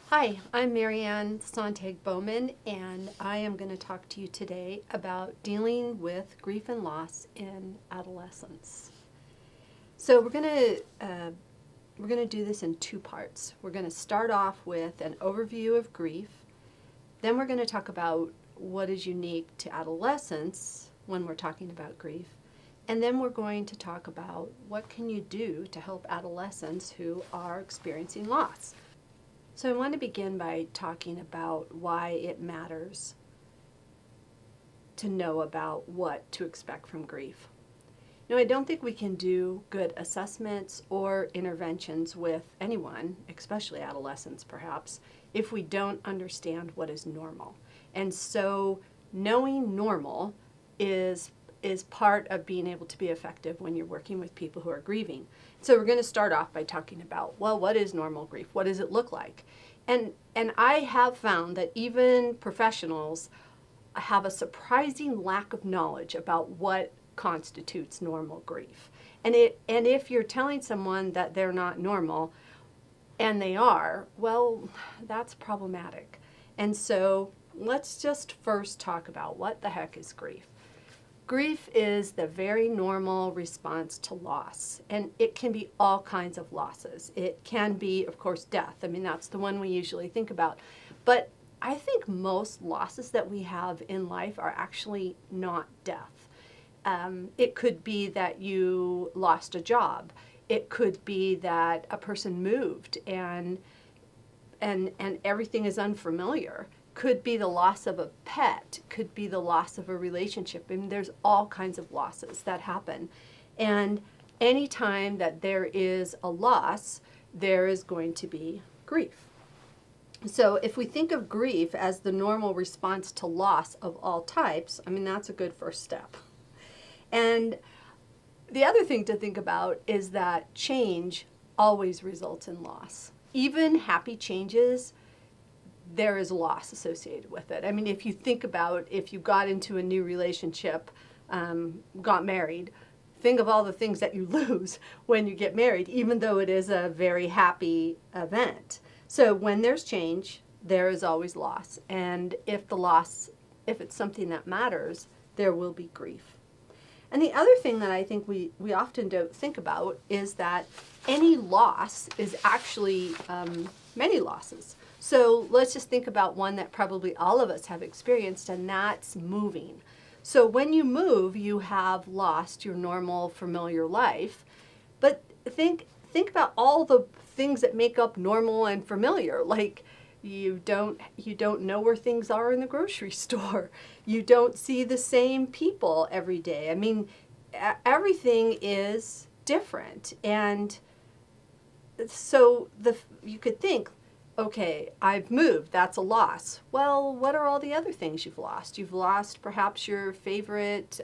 Hi, I'm Marianne Sontag Bowman, and I am going to talk to you today about dealing with grief and loss in adolescence. So we're going to do this in two parts. We're going to start off with an overview of grief. Then we're going to talk about what is unique to adolescents when we're talking about grief. And then we're going to talk about what can you do to help adolescents who are experiencing loss. So I want to begin by talking about why it matters to know about what to expect from grief. I don't think we can do good assessments or interventions with anyone, especially adolescents perhaps, if we don't understand what is normal. And so knowing normal is part of being able to be effective when you're working with people who are grieving. So we're going to start off by talking about, well, what is normal grief? What does it look like? And I have found that even professionals have a surprising lack of knowledge about what constitutes normal grief. And if you're telling someone that they're not normal and they are, well, that's problematic. And so let's just first talk about what the heck is grief. Grief is the very normal response to loss, and it can be all kinds of losses. It can be, of course, death. I mean, that's the one we usually think about. But I think most losses that we have in life are actually not death. It could be that you lost a job. It could be that a person moved and everything is unfamiliar. Could be the loss of a pet, could be the loss of a relationship. I mean, there's all kinds of losses that happen. And anytime that there is a loss, there is going to be grief. So if we think of grief as the normal response to loss of all types, I mean, that's a good first step. And the other thing to think about is that change always results in loss. Even happy changes, there is loss associated with it. I mean, if you think about if you got into a new relationship, got married, think of all the things that you lose when you get married, even though it is a very happy event. So when there's change, there is always loss. And if it's something that matters, there will be grief. And the other thing that I think we often don't think about is that any loss is actually many losses. So let's just think about one that probably all of us have experienced, and that's moving. So when you move, you have lost your normal, familiar life. But think about all the things that make up normal and familiar. Like you don't know where things are in the grocery store. You don't see the same people every day. I mean, everything is different. And so you could think, okay, I've moved, that's a loss. Well, what are all the other things you've lost? You've lost perhaps your favorite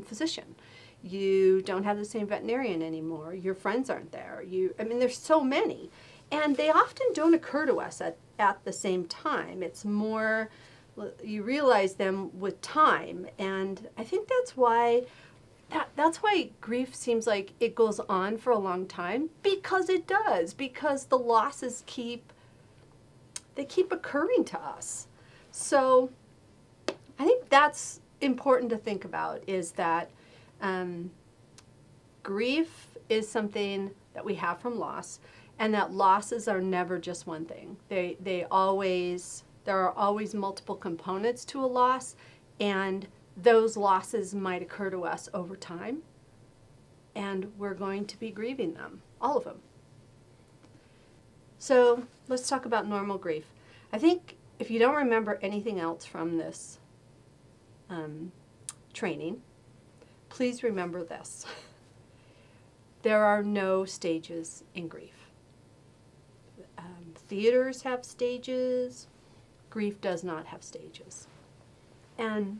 physician. You don't have the same veterinarian anymore. Your friends aren't there. I mean, there's so many. And they often don't occur to us at the same time. It's more, you realize them with time. And I think that's why grief seems like it goes on for a long time, because it does, because the losses keep occurring to us. So I think that's important to think about, is that grief is something that we have from loss, and that losses are never just one thing. There are always multiple components to a loss, and those losses might occur to us over time, and we're going to be grieving them, all of them. So let's talk about normal grief. I think if you don't remember anything else from this training, please remember this. There are no stages in grief. Theaters have stages. Grief does not have stages. And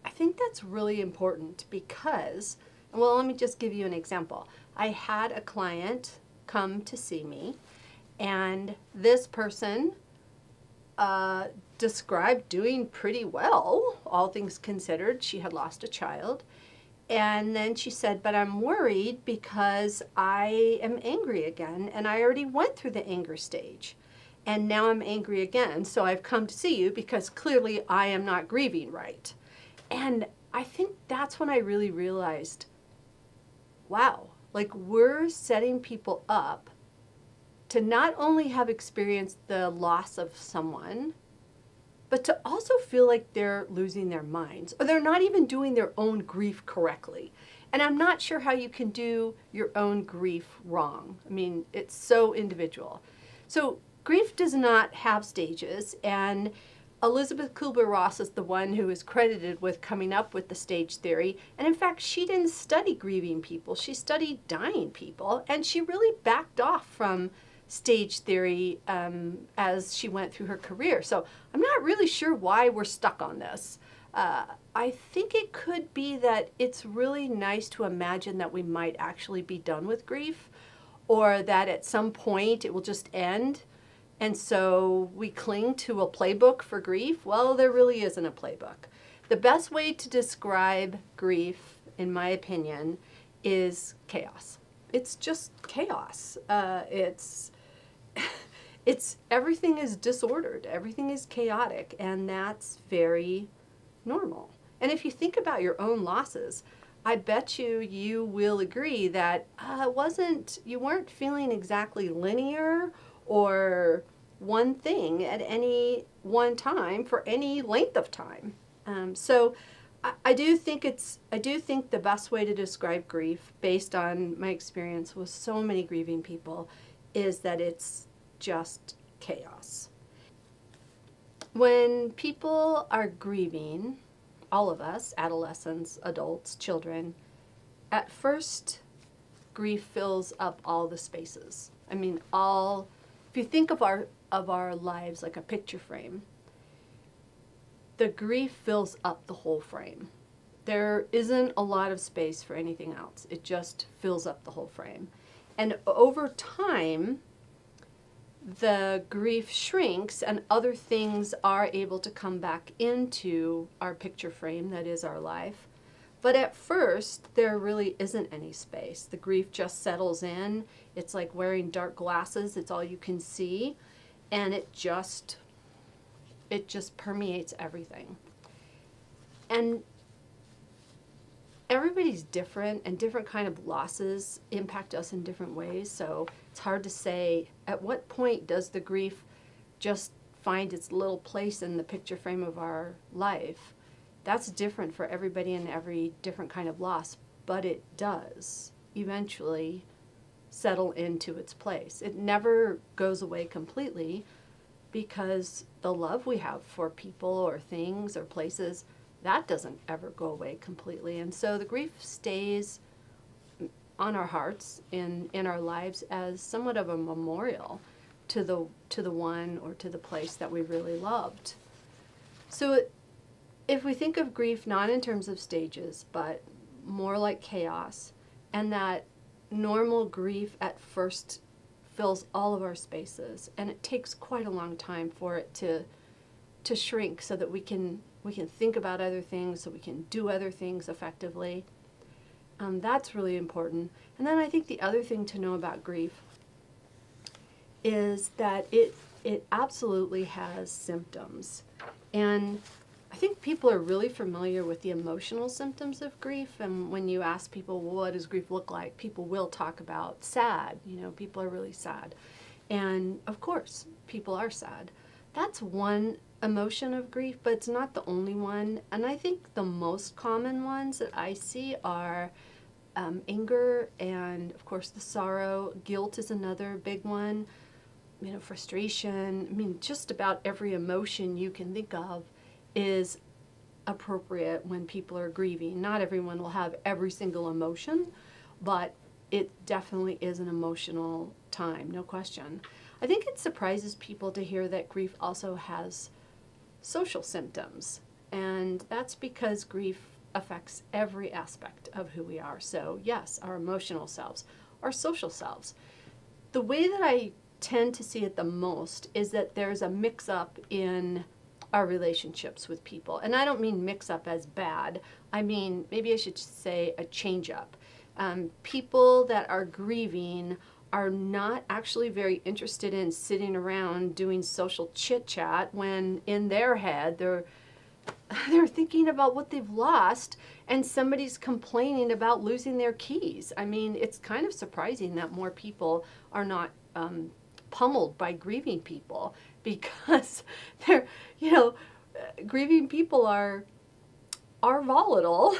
I think that's really important because, well, let me just give you an example. I had a client come to see me, and this person described doing pretty well, all things considered. She had lost a child, And then she said, but I'm worried because I am angry again, and I already went through the anger stage. And now I'm angry again, so I've come to see you because clearly I am not grieving right. And I think that's when I really realized, wow, like we're setting people up to not only have experienced the loss of someone, but to also feel like they're losing their minds or they're not even doing their own grief correctly. And I'm not sure how you can do your own grief wrong. I mean, it's so individual. So grief does not have stages, and Elizabeth Kubler-Ross is the one who is credited with coming up with the stage theory. And in fact, she didn't study grieving people. She studied dying people, and she really backed off from stage theory as she went through her career. So I'm not really sure why we're stuck on this. I think it could be that it's really nice to imagine that we might actually be done with grief, or that at some point it will just end. And so we cling to a playbook for grief. Well, there really isn't a playbook. The best way to describe grief, in my opinion, is chaos. It's just chaos. It's everything is disordered, everything is chaotic, and that's very normal. And if you think about your own losses, I bet you will agree that you weren't feeling exactly linear or one thing at any one time for any length of time. So I do think the best way to describe grief, based on my experience with so many grieving people, is that it's just chaos. When people are grieving, all of us, adolescents, adults, children, at first grief fills up all the spaces. I mean, if you think of our lives like a picture frame, the grief fills up the whole frame. There isn't a lot of space for anything else. It just fills up the whole frame. And over time, the grief shrinks and other things are able to come back into our picture frame that is our life. But at first, there really isn't any space. The grief just settles in. It's like wearing dark glasses. It's all you can see. And it just permeates everything. And everybody's different, and different kind of losses impact us in different ways. So it's hard to say at what point does the grief just find its little place in the picture frame of our life. That's different for everybody and every different kind of loss, but it does eventually settle into its place. It never goes away completely, because the love we have for people or things or places, that doesn't ever go away completely. And so the grief stays on our hearts, in our lives, as somewhat of a memorial to the one or to the place that we really loved. So if we think of grief not in terms of stages, but more like chaos, and that normal grief at first fills all of our spaces, and it takes quite a long time for it to shrink so that we can think about other things, so we can do other things effectively. That's really important. And then I think the other thing to know about grief is that it absolutely has symptoms. And I think people are really familiar with the emotional symptoms of grief. And when you ask people, well, what does grief look like? People will talk about sad. People are really sad. And of course, people are sad. That's one emotion of grief, but it's not the only one. And I think the most common ones that I see are anger, and of course the sorrow. Guilt is another big one. Frustration. I mean, just about every emotion you can think of is appropriate when people are grieving. Not everyone will have every single emotion, but it definitely is an emotional time, no question. I think it surprises people to hear that grief also has social symptoms, and that's because grief affects every aspect of who we are. So yes, our emotional selves, our social selves. The way that I tend to see it the most is that there's a mix-up in our relationships with people. And I don't mean mix up as bad. I mean, maybe I should say a change up. People that are grieving are not actually very interested in sitting around doing social chit chat when in their head they're thinking about what they've lost and somebody's complaining about losing their keys. I mean, it's kind of surprising that more people are not pummeled by grieving people, because they're, grieving people are volatile,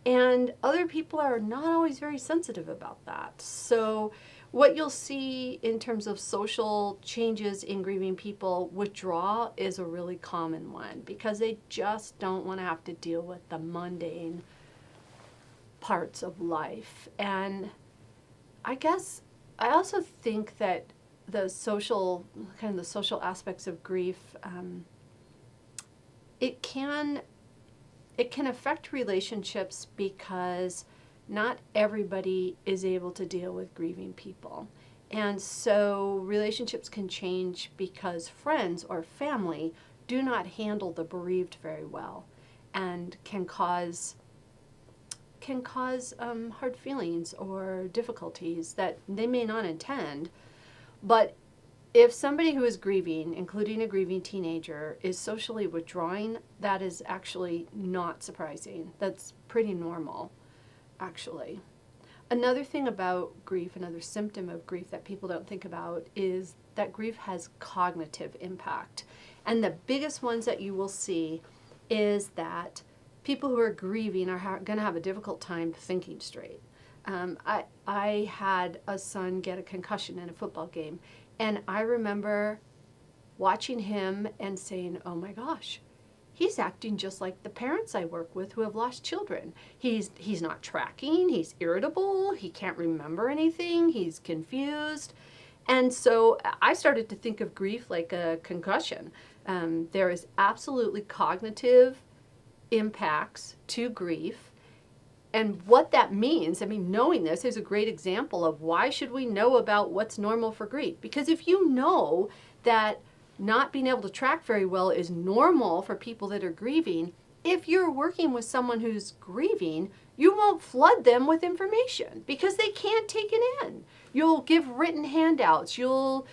and other people are not always very sensitive about that. So what you'll see in terms of social changes in grieving people, withdrawal is a really common one, because they just don't want to have to deal with the mundane parts of life. And I guess I also think that the social aspects of grief, it can affect relationships, because not everybody is able to deal with grieving people. And so relationships can change because friends or family do not handle the bereaved very well, and can cause hard feelings or difficulties that they may not intend. But if somebody who is grieving, including a grieving teenager, is socially withdrawing, that is actually not surprising. That's pretty normal, actually. Another thing about grief, another symptom of grief that people don't think about, is that grief has cognitive impact. And the biggest ones that you will see is that people who are grieving are going to have a difficult time thinking straight. I had a son get a concussion in a football game, and I remember watching him and saying, oh my gosh, he's acting just like the parents I work with who have lost children. He's not tracking, he's irritable, he can't remember anything, he's confused. And so I started to think of grief like a concussion. There is absolutely cognitive impacts to grief. And what that means, I mean, knowing this is a great example of why should we know about what's normal for grief. Because if you know that not being able to track very well is normal for people that are grieving, if you're working with someone who's grieving, you won't flood them with information because they can't take it in. You'll give written handouts, you'll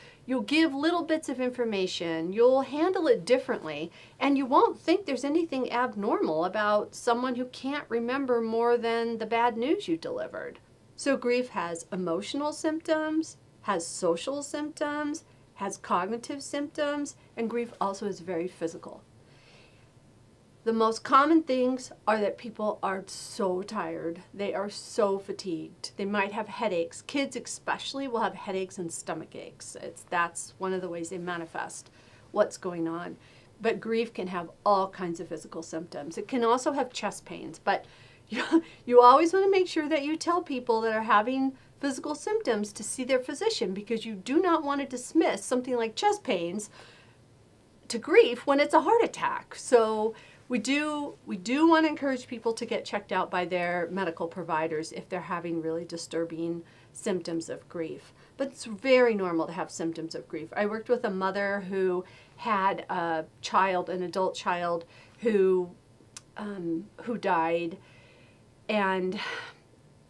give little bits of information, you'll handle it differently, and you won't think there's anything abnormal about someone who can't remember more than the bad news you delivered. So grief has emotional symptoms, has social symptoms, has cognitive symptoms, and grief also is very physical. The most common things are that people are so tired. They are so fatigued. They might have headaches. Kids especially will have headaches and stomach aches. That's one of the ways they manifest what's going on. But grief can have all kinds of physical symptoms. It can also have chest pains. But you always want to make sure that you tell people that are having physical symptoms to see their physician, because you do not want to dismiss something like chest pains to grief when it's a heart attack. So we do want to encourage people to get checked out by their medical providers if they're having really disturbing symptoms of grief. But it's very normal to have symptoms of grief. I worked with a mother who had a child, an adult child, who died, and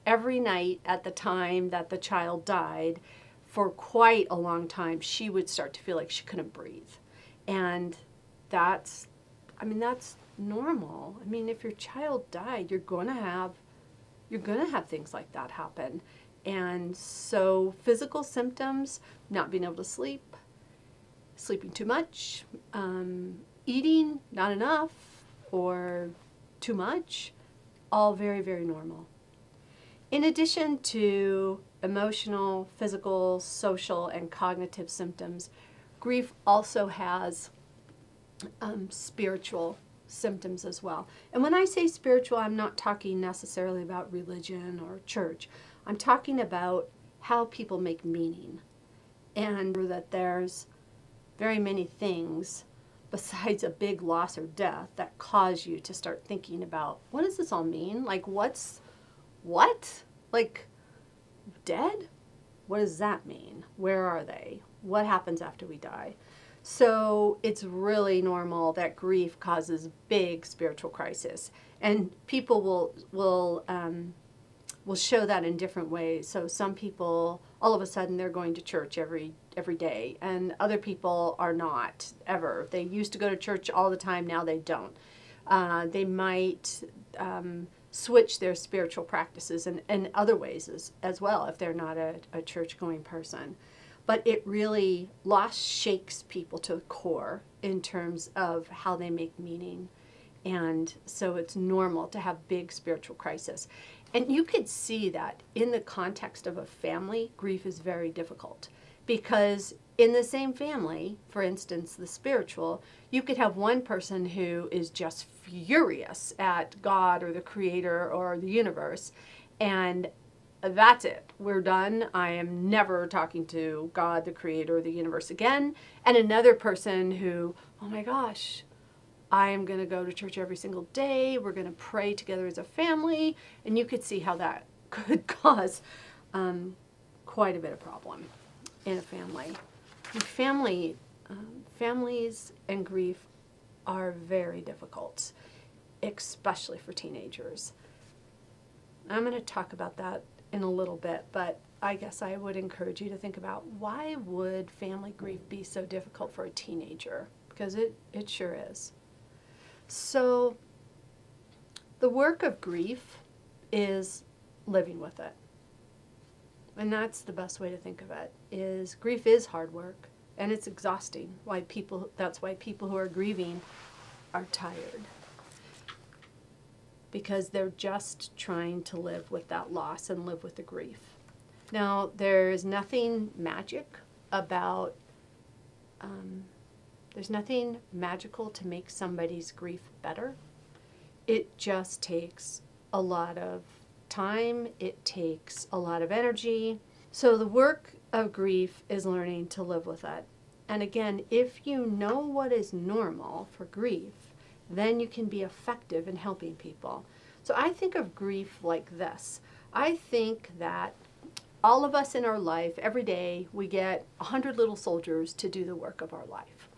every night at the time that the child died, for quite a long time, she would start to feel like she couldn't breathe. And that's normal. I mean, if your child died, you're going to have things like that happen. And so physical symptoms, not being able to sleep, sleeping too much, eating not enough or too much, all very, very normal. In addition to emotional, physical, social, and cognitive symptoms, grief also has spiritual symptoms as well. And when I say spiritual, I'm not talking necessarily about religion or church. I'm talking about how people make meaning, and that there's very many things besides a big loss or death that cause you to start thinking about, what does this all mean? Like, what? Like, dead? What does that mean? Where are they? What happens after we die? So it's really normal that grief causes big spiritual crisis, and people will show that in different ways. So some people, all of a sudden, they're going to church every day, and other people are not ever. They used to go to church all the time, now they don't. They might switch their spiritual practices in other ways as well if they're not a church-going person. But it really, loss shakes people to the core in terms of how they make meaning. And so it's normal to have big spiritual crisis. And you could see that in the context of a family, grief is very difficult. Because in the same family, for instance, the spiritual, you could have one person who is just furious at God or the Creator or the universe, and that's it. We're done. I am never talking to God, the Creator, or the universe again. And another person who, oh my gosh, I am going to go to church every single day. We're going to pray together as a family. And you could see how that could cause quite a bit of problem in a family. Families and grief are very difficult, especially for teenagers. I'm going to talk about that in a little bit, but I guess I would encourage you to think about, why would family grief be so difficult for a teenager? Because it sure is. So the work of grief is living with it. And that's the best way to think of it, is grief is hard work, and it's exhausting. That's why people who are grieving are tired, because they're just trying to live with that loss and live with the grief. Now, there's nothing magic about, there's nothing magical to make somebody's grief better. It just takes a lot of time. It takes a lot of energy. So the work of grief is learning to live with it. And again, if you know what is normal for grief, then you can be effective in helping people. So I think of grief like this. I think that all of us in our life, every day, we get 100 little soldiers to do the work of our life.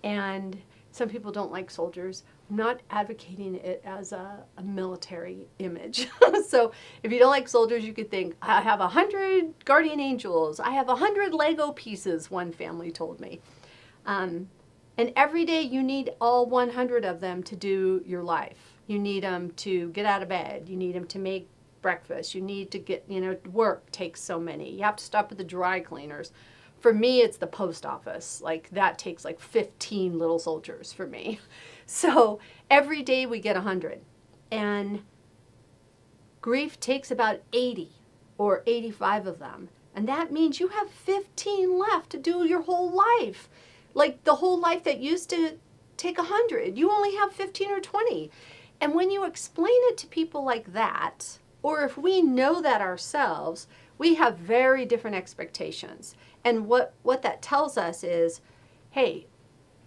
And some people don't like soldiers. I'm not advocating it as a military image. So if you don't like soldiers, you could think, I have 100 guardian angels. I have 100 Lego pieces, one family told me. And every day you need all 100 of them to do your life. You need them to get out of bed. You need them to make breakfast. You need to get, work takes so many. You have to stop at the dry cleaners. For me, it's the post office. Like, that takes like 15 little soldiers for me. So every day we get 100. And grief takes about 80 or 85 of them. And that means you have 15 left to do your whole life. Like, the whole life that used to take 100, you only have 15 or 20. And when you explain it to people like that, or if we know that ourselves, we have very different expectations. And what that tells us is, hey,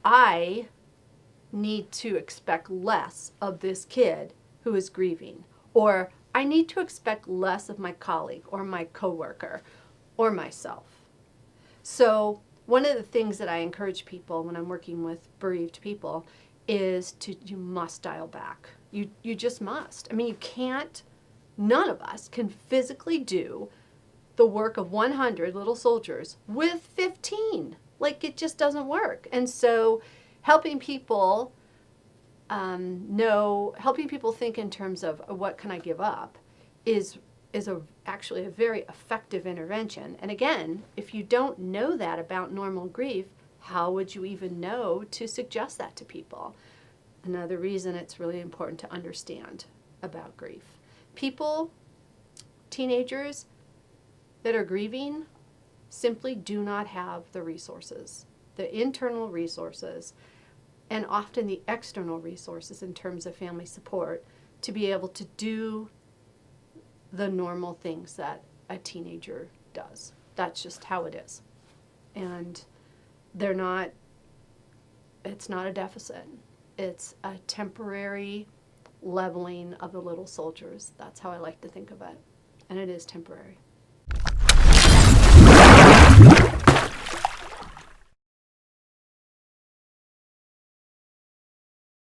I need to expect less of this kid who is grieving. Or I need to expect less of my colleague or my coworker or myself. So one of the things that I encourage people when I'm working with bereaved people is you must dial back. You just must. I mean, you can't, none of us can physically do the work of 100 little soldiers with 15. Like, it just doesn't work. And so helping people helping people think in terms of what can I give up is actually a very effective intervention. And again, if you don't know that about normal grief, how would you even know to suggest that to people? Another reason it's really important to understand about grief. People, teenagers that are grieving, simply do not have the resources, the internal resources, and often the external resources in terms of family support to be able to do the normal things that a teenager does. That's just how it is. And it's not a deficit. It's a temporary leveling of the little soldiers. That's how I like to think of it. And it is temporary.